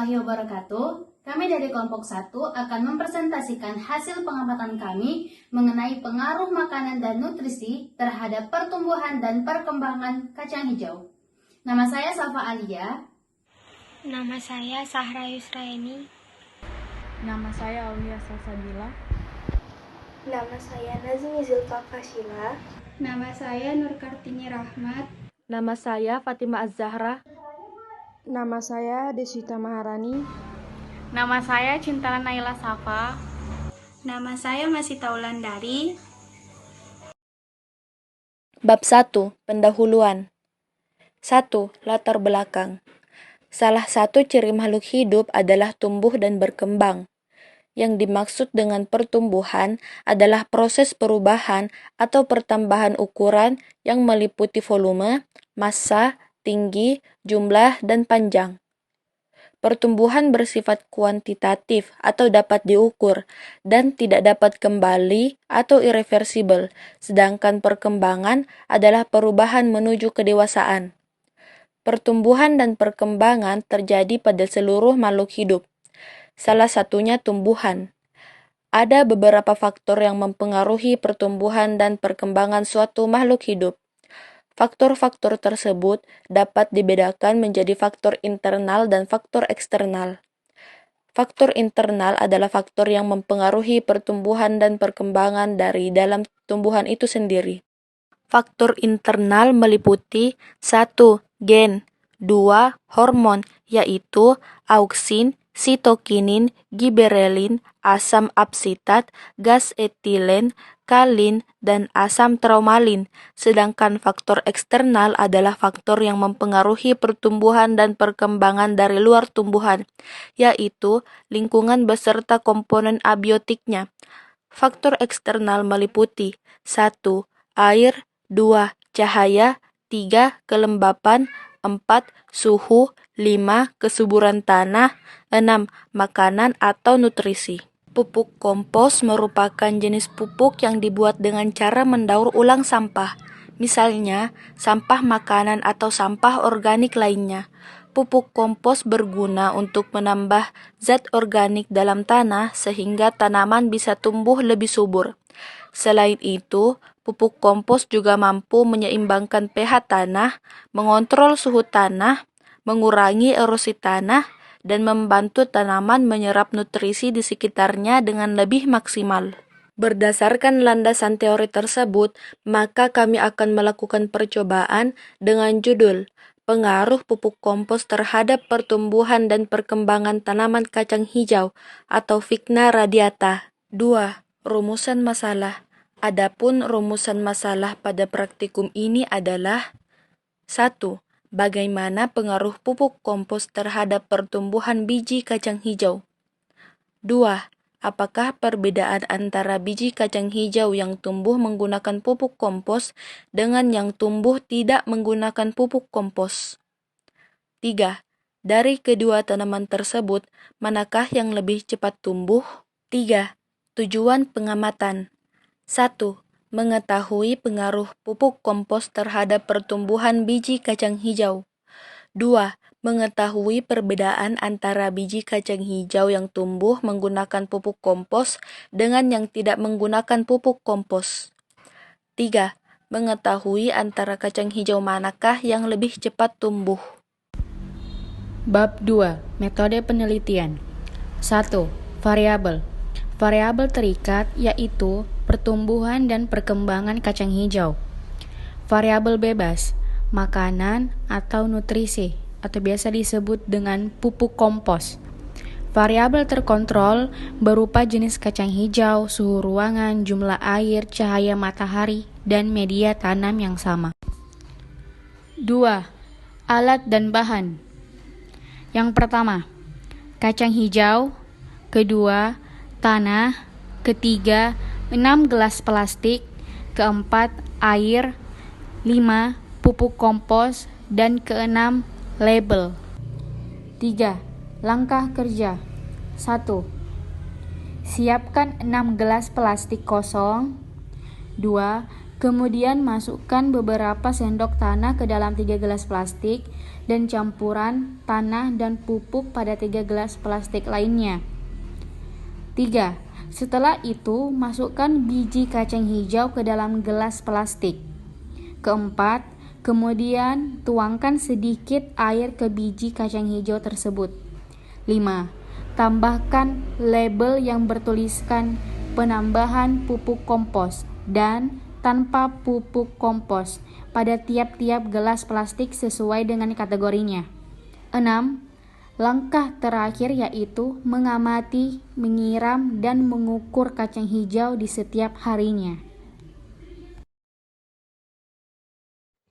warahmatullahi wabarakatuh. Kami dari kelompok 1 akan mempresentasikan hasil pengamatan kami mengenai pengaruh makanan dan nutrisi terhadap pertumbuhan dan perkembangan kacang hijau. Nama saya Safa Alia. Nama saya Sahra Yusraini. Nama saya Aulia Salsabila. Nama saya Nazmi Zulfa Fashila. Nama saya Nur Kartini Rahmat. Nama saya Fatima Az-Zahra. Nama saya Deswita Maharani. Nama saya Cintala Naila Safa. Nama saya Masita Wulandari. Bab 1. Pendahuluan. 1. Latar belakang. Salah satu ciri makhluk hidup adalah tumbuh dan berkembang. Yang dimaksud dengan pertumbuhan adalah proses perubahan atau pertambahan ukuran yang meliputi volume, massa, tinggi, jumlah, dan panjang. Pertumbuhan bersifat kuantitatif atau dapat diukur dan tidak dapat kembali atau irreversibel, sedangkan perkembangan adalah perubahan menuju kedewasaan. Pertumbuhan dan perkembangan terjadi pada seluruh makhluk hidup. Salah satunya tumbuhan. Ada beberapa faktor yang mempengaruhi pertumbuhan dan perkembangan suatu makhluk hidup. Faktor-faktor tersebut dapat dibedakan menjadi faktor internal dan faktor eksternal. Faktor internal adalah faktor yang mempengaruhi pertumbuhan dan perkembangan dari dalam tumbuhan itu sendiri. Faktor internal meliputi 1. Gen, 2. Hormon, yaitu auksin, sitokinin, giberelin, asam absitat, gas etilen, kalin, dan asam traumalin. Sedangkan faktor eksternal adalah faktor yang mempengaruhi pertumbuhan dan perkembangan dari luar tumbuhan, yaitu lingkungan beserta komponen abiotiknya. Faktor eksternal meliputi 1. Air, 2. Cahaya, 3. Kelembapan, 4. Suhu, 5. Kesuburan tanah, 6. Makanan atau nutrisi. Pupuk kompos merupakan jenis pupuk yang dibuat dengan cara mendaur ulang sampah, misalnya sampah makanan atau sampah organik lainnya. Pupuk kompos berguna untuk menambah zat organik dalam tanah sehingga tanaman bisa tumbuh lebih subur. Selain itu, pupuk kompos juga mampu menyeimbangkan pH tanah, mengontrol suhu tanah, mengurangi erosi tanah, dan membantu tanaman menyerap nutrisi di sekitarnya dengan lebih maksimal. Berdasarkan landasan teori tersebut, maka kami akan melakukan percobaan dengan judul Pengaruh Pupuk Kompos Terhadap Pertumbuhan dan Perkembangan Tanaman Kacang Hijau atau Vigna radiata. 2. Rumusan masalah. Adapun rumusan masalah pada praktikum ini adalah 1. Bagaimana pengaruh pupuk kompos terhadap pertumbuhan biji kacang hijau? 2. Apakah perbedaan antara biji kacang hijau yang tumbuh menggunakan pupuk kompos dengan yang tumbuh tidak menggunakan pupuk kompos? 3. Dari kedua tanaman tersebut, manakah yang lebih cepat tumbuh? 3. Tujuan pengamatan. 1. Mengetahui pengaruh pupuk kompos terhadap pertumbuhan biji kacang hijau. 2. Mengetahui perbedaan antara biji kacang hijau yang tumbuh menggunakan pupuk kompos dengan yang tidak menggunakan pupuk kompos. 3. Mengetahui antara kacang hijau manakah yang lebih cepat tumbuh. Bab 2. Metode penelitian. 1. Variabel. Variabel terikat yaitu pertumbuhan dan perkembangan kacang hijau. Variabel bebas, makanan atau nutrisi, atau biasa disebut dengan pupuk kompos. Variabel terkontrol berupa jenis kacang hijau, suhu ruangan, jumlah air, cahaya matahari, dan media tanam yang sama. 2. Alat dan bahan. Yang pertama, kacang hijau. Kedua, tanah. Ketiga, 6 gelas plastik. Keempat, air. 5. Pupuk kompos. Dan keenam, label. 3. Langkah kerja. 1. Siapkan 6 gelas plastik kosong. 2. Kemudian masukkan beberapa sendok tanah ke dalam 3 gelas plastik dan campuran tanah dan pupuk pada 3 gelas plastik lainnya. 3. Setelah itu, masukkan biji kacang hijau ke dalam gelas plastik. Keempat, kemudian tuangkan sedikit air ke biji kacang hijau tersebut. 5. Tambahkan label yang bertuliskan penambahan pupuk kompos dan tanpa pupuk kompos pada tiap-tiap gelas plastik sesuai dengan kategorinya. 6. Langkah terakhir yaitu mengamati, menyiram, dan mengukur kacang hijau di setiap harinya.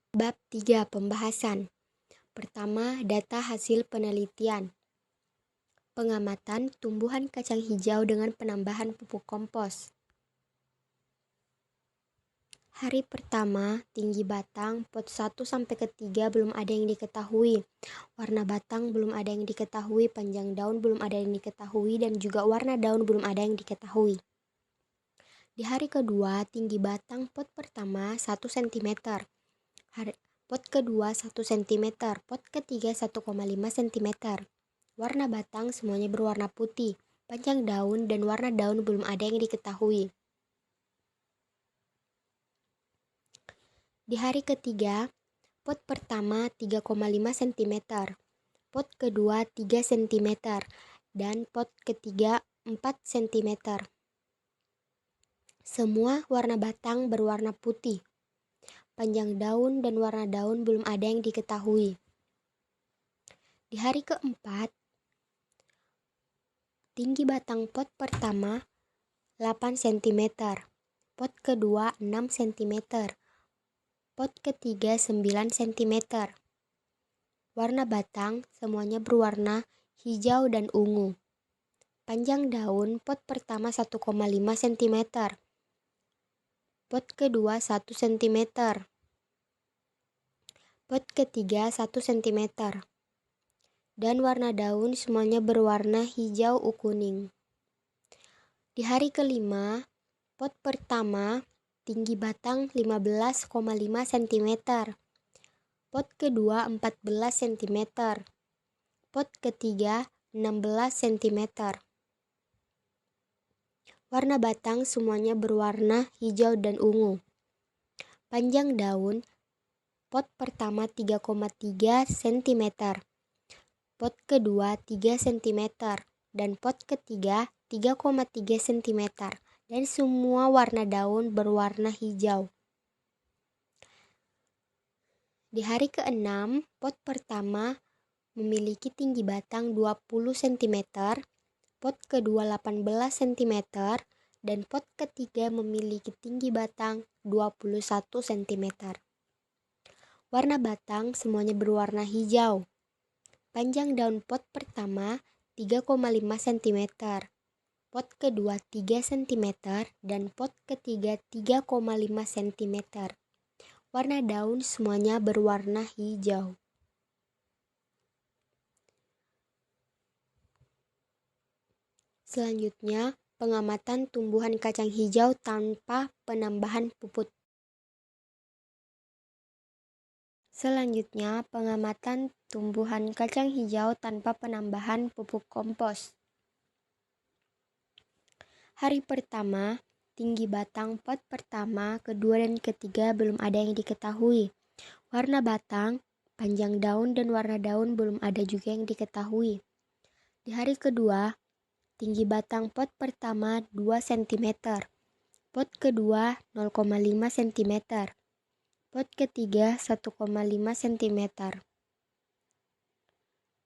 Bab 3. Pembahasan. Pertama, data hasil penelitian. Pengamatan tumbuhan kacang hijau dengan penambahan pupuk kompos. Hari pertama, tinggi batang, pot 1 sampai ke 3 belum ada yang diketahui. Warna batang belum ada yang diketahui, panjang daun belum ada yang diketahui, dan juga warna daun belum ada yang diketahui. Di hari kedua, tinggi batang pot pertama 1 cm. Pot kedua 1 cm, pot ketiga 1,5 cm. Warna batang semuanya berwarna putih, panjang daun dan warna daun belum ada yang diketahui. Di hari ketiga, pot pertama 3,5 cm, pot kedua 3 cm, dan pot ketiga 4 cm. Semua warna batang berwarna putih. Panjang daun dan warna daun belum ada yang diketahui. Di hari keempat, tinggi batang pot pertama 8 cm, pot kedua 6 cm, pot ketiga 9 cm. Warna batang semuanya berwarna hijau dan ungu. Panjang daun pot pertama 1,5 cm, pot kedua 1 cm, pot ketiga 1 cm. Dan warna daun semuanya berwarna hijau kuning. Di hari kelima, pot pertama tinggi batang 15,5 cm, pot kedua 14 cm, pot ketiga 16 cm. Warna batang semuanya berwarna hijau dan ungu. Panjang daun pot pertama 3,3 cm, pot kedua 3 cm, dan pot ketiga 3,3 cm. Dan semua warna daun berwarna hijau. Di hari ke-6, pot pertama memiliki tinggi batang 20 cm, pot kedua 18 cm, dan pot ketiga memiliki tinggi batang 21 cm. Warna batang semuanya berwarna hijau. Panjang daun pot pertama 3,5 cm, pot kedua 3 cm, dan pot ketiga 3,5 cm. Warna daun semuanya berwarna hijau. Selanjutnya, pengamatan tumbuhan kacang hijau tanpa penambahan pupuk. Selanjutnya, pengamatan tumbuhan kacang hijau tanpa penambahan pupuk kompos. Hari pertama, tinggi batang pot pertama, kedua, dan ketiga belum ada yang diketahui. Warna batang, panjang daun, dan warna daun belum ada juga yang diketahui. Di hari kedua, tinggi batang pot pertama 2 cm, pot kedua 0,5 cm, pot ketiga 1,5 cm.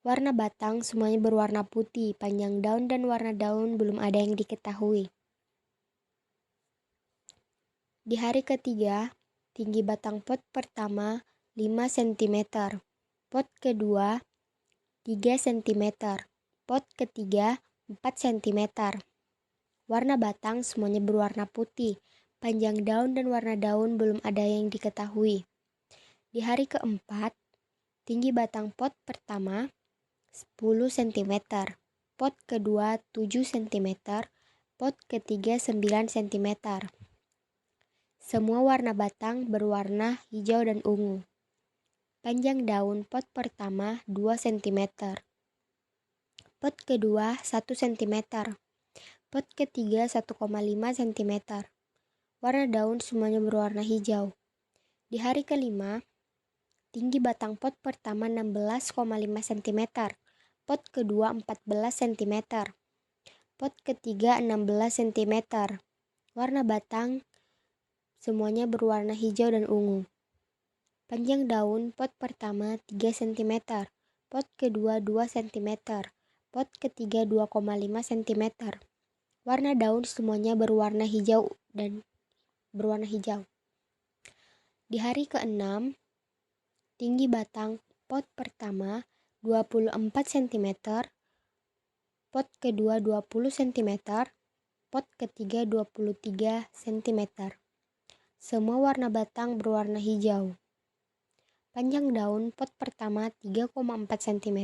Warna batang semuanya berwarna putih, panjang daun dan warna daun belum ada yang diketahui. Di hari ketiga, tinggi batang pot pertama 5 cm, pot kedua 3 cm, pot ketiga 4 cm. Warna batang semuanya berwarna putih, panjang daun dan warna daun belum ada yang diketahui. Di hari keempat, tinggi batang pot pertama 10 cm, pot kedua 7 cm, pot ketiga 9 cm. Semua warna batang berwarna hijau dan ungu. Panjang daun pot pertama 2 cm. Pot kedua 1 cm. Pot ketiga 1,5 cm. Warna daun semuanya berwarna hijau. Di hari kelima, tinggi batang pot pertama 16,5 cm. Pot kedua 14 cm. Pot ketiga 16 cm. Warna batang semuanya berwarna hijau dan ungu. Panjang daun pot pertama 3 cm. Pot kedua 2 cm. Pot ketiga 2,5 cm. Warna daun semuanya berwarna hijau dan berwarna hijau. Di hari ke-6, tinggi batang pot pertama 24 cm, pot kedua 20 cm, pot ketiga 23 cm. Semua warna batang berwarna hijau. Panjang daun pot pertama 3,4 cm,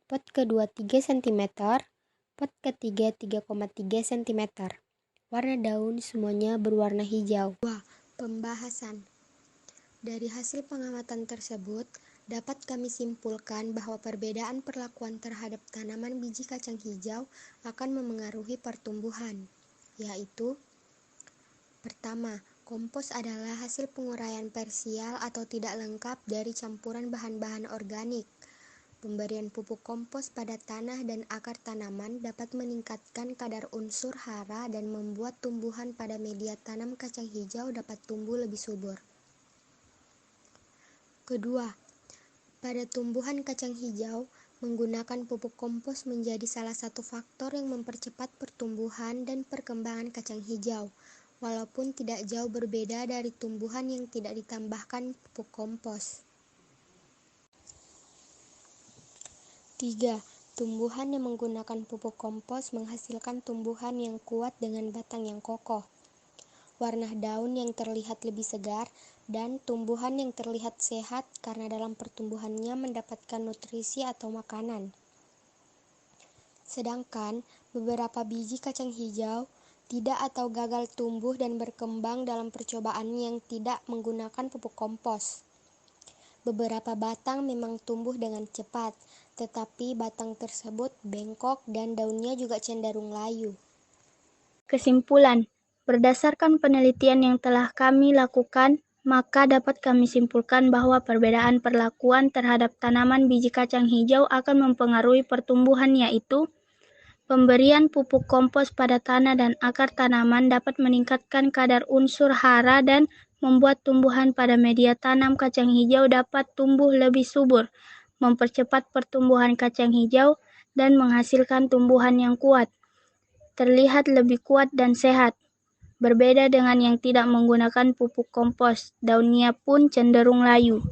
pot kedua 3 cm, pot ketiga 3,3 cm. Warna daun semuanya berwarna hijau. Pembahasan. Dari hasil pengamatan tersebut, dapat kami simpulkan bahwa perbedaan perlakuan terhadap tanaman biji kacang hijau akan memengaruhi pertumbuhan, yaitu: pertama, kompos adalah hasil penguraian parsial atau tidak lengkap dari campuran bahan-bahan organik. Pemberian pupuk kompos pada tanah dan akar tanaman dapat meningkatkan kadar unsur hara dan membuat tumbuhan pada media tanam kacang hijau dapat tumbuh lebih subur. Kedua, pada tumbuhan kacang hijau, menggunakan pupuk kompos menjadi salah satu faktor yang mempercepat pertumbuhan dan perkembangan kacang hijau, walaupun tidak jauh berbeda dari tumbuhan yang tidak ditambahkan pupuk kompos. 3. Tumbuhan yang menggunakan pupuk kompos menghasilkan tumbuhan yang kuat dengan batang yang kokoh, warna daun yang terlihat lebih segar, dan tumbuhan yang terlihat sehat karena dalam pertumbuhannya mendapatkan nutrisi atau makanan. Sedangkan beberapa biji kacang hijau tidak atau gagal tumbuh dan berkembang dalam percobaan yang tidak menggunakan pupuk kompos. Beberapa batang memang tumbuh dengan cepat, tetapi batang tersebut bengkok dan daunnya juga cenderung layu. Kesimpulan, berdasarkan penelitian yang telah kami lakukan, maka dapat kami simpulkan bahwa perbedaan perlakuan terhadap tanaman biji kacang hijau akan mempengaruhi pertumbuhan, yaitu: pemberian pupuk kompos pada tanah dan akar tanaman dapat meningkatkan kadar unsur hara dan membuat tumbuhan pada media tanam kacang hijau dapat tumbuh lebih subur, mempercepat pertumbuhan kacang hijau, dan menghasilkan tumbuhan yang kuat, terlihat lebih kuat dan sehat. Berbeda dengan yang tidak menggunakan pupuk kompos, daunnya pun cenderung layu.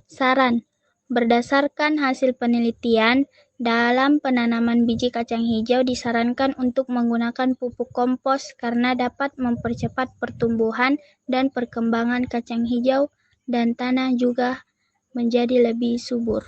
Saran: berdasarkan hasil penelitian, dalam penanaman biji kacang hijau disarankan untuk menggunakan pupuk kompos karena dapat mempercepat pertumbuhan dan perkembangan kacang hijau dan tanah juga menjadi lebih subur.